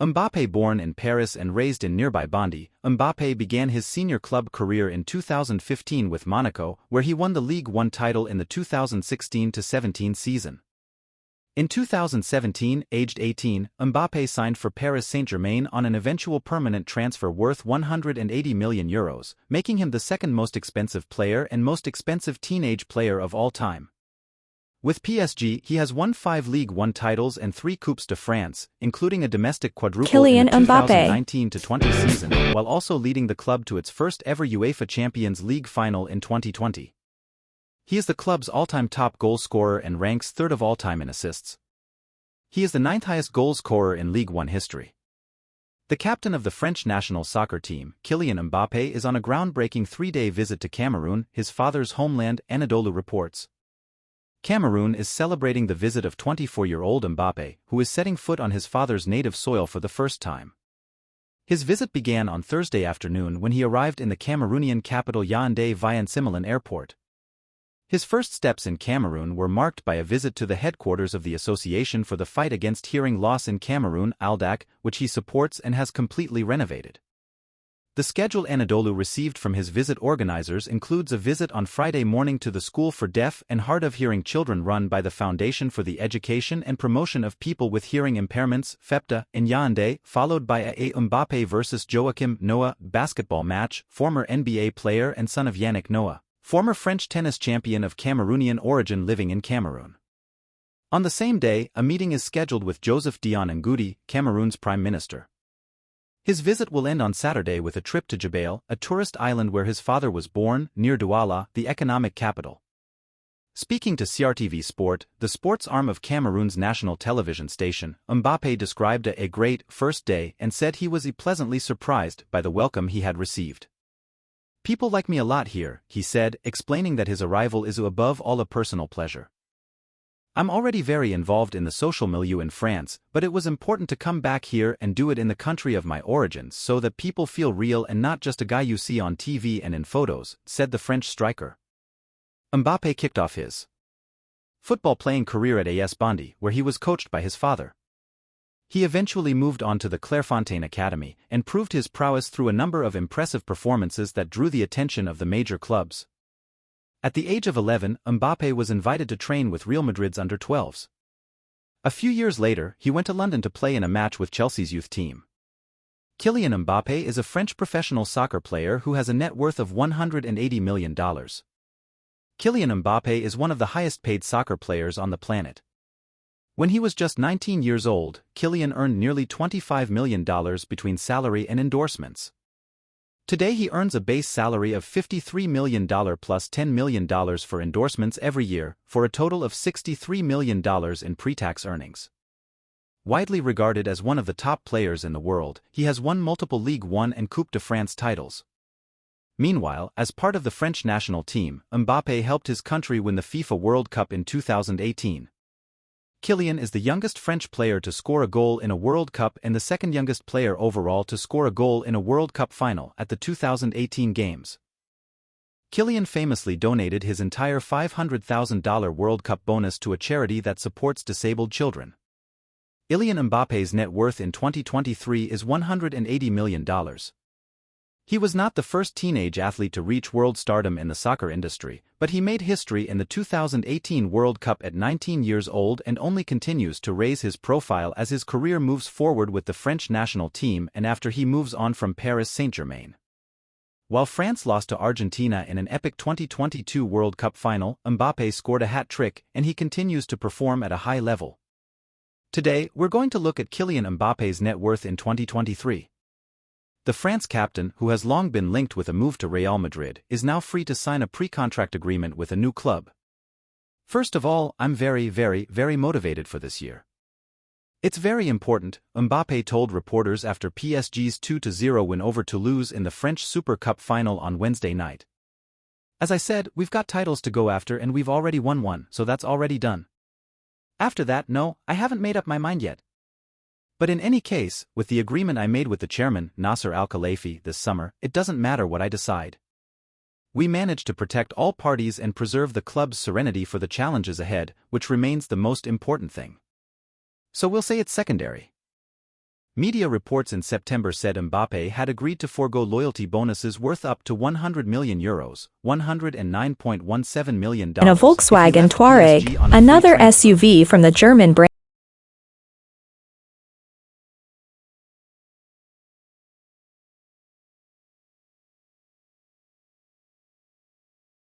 Mbappe, born in Paris and raised in nearby Bondy, Mbappe began his senior club career in 2015 with Monaco, where he won the Ligue 1 title in the 2016-17 season. In 2017, aged 18, Mbappe signed for Paris Saint-Germain on an eventual permanent transfer worth €180 million, making him the second most expensive player and most expensive teenage player of all time. With PSG, he has won 5 Ligue 1 titles and 3 Coupes de France, including a domestic quadruple in the 2019-20 season, while also leading the club to its first-ever UEFA Champions League final in 2020. He is the club's all-time top goal scorer and ranks third of all time in assists. He is the 9th highest goal scorer in Ligue 1 history. The captain of the French national soccer team, Kylian Mbappe, is on a groundbreaking 3-day visit to Cameroon, his father's homeland, Anadolu reports. Cameroon is celebrating the visit of 24-year-old Mbappe, who is setting foot on his father's native soil for the first time. His visit began on Thursday afternoon when he arrived in the Cameroonian capital Yaoundé via Nsimilan Airport. His first steps in Cameroon were marked by a visit to the headquarters of the Association for the Fight Against Hearing Loss in Cameroon, ALDAC, which he supports and has completely renovated. The schedule Anadolu received from his visit organizers includes a visit on Friday morning to the School for Deaf and Hard of Hearing Children run by the Foundation for the Education and Promotion of People with Hearing Impairments, FEPTA, in Yaoundé, followed by a Mbappe vs Joachim Noah basketball match, former NBA player and son of Yannick Noah, former French tennis champion of Cameroonian origin living in Cameroon. On the same day, a meeting is scheduled with Joseph Dion Ngudi, Cameroon's prime minister. His visit will end on Saturday with a trip to Jebel, a tourist island where his father was born, near Douala, the economic capital. Speaking to CRTV Sport, the sports arm of Cameroon's national television station, Mbappe described a great first day and said he was pleasantly surprised by the welcome he had received. "People like me a lot here," he said, explaining that his arrival is above all a personal pleasure. "I'm already very involved in the social milieu in France, but it was important to come back here and do it in the country of my origins so that people feel real and not just a guy you see on TV and in photos," said the French striker. Mbappe kicked off his football-playing career at AS Bondy, where he was coached by his father. He eventually moved on to the Clairefontaine Academy and proved his prowess through a number of impressive performances that drew the attention of the major clubs. At the age of 11, Mbappe was invited to train with Real Madrid's under-12s. A few years later, he went to London to play in a match with Chelsea's youth team. Kylian Mbappe is a French professional soccer player who has a net worth of $180 million. Kylian Mbappe is one of the highest-paid soccer players on the planet. When he was just 19 years old, Kylian earned nearly $25 million between salary and endorsements. Today he earns a base salary of $53 million plus $10 million for endorsements every year, for a total of $63 million in pre-tax earnings. Widely regarded as one of the top players in the world, he has won multiple Ligue 1 and Coupe de France titles. Meanwhile, as part of the French national team, Mbappe helped his country win the FIFA World Cup in 2018. Kylian is the youngest French player to score a goal in a World Cup and the second youngest player overall to score a goal in a World Cup final at the 2018 Games. Kylian famously donated his entire $500,000 World Cup bonus to a charity that supports disabled children. Kylian Mbappe's net worth in 2023 is $180 million. He was not the first teenage athlete to reach world stardom in the soccer industry, but he made history in the 2018 World Cup at 19 years old and only continues to raise his profile as his career moves forward with the French national team and after he moves on from Paris Saint-Germain. While France lost to Argentina in an epic 2022 World Cup final, Mbappe scored a hat-trick and he continues to perform at a high level. Today, we're going to look at Kylian Mbappe's net worth in 2023. The France captain, who has long been linked with a move to Real Madrid, is now free to sign a pre-contract agreement with a new club. "First of all, I'm very motivated for this year. It's very important," Mbappe told reporters after PSG's 2-0 win over Toulouse in the French Super Cup final on Wednesday night. "As I said, we've got titles to go after and we've already won one, so that's already done. After that, no, I haven't made up my mind yet. But in any case, with the agreement I made with the chairman, Nasser Al-Khelaifi, this summer, it doesn't matter what I decide. We managed to protect all parties and preserve the club's serenity for the challenges ahead, which remains the most important thing. So we'll say it's secondary." Media reports in September said Mbappe had agreed to forego loyalty bonuses worth up to €100 million, $109.17 million, and a Volkswagen Touareg, another SUV from the German brand.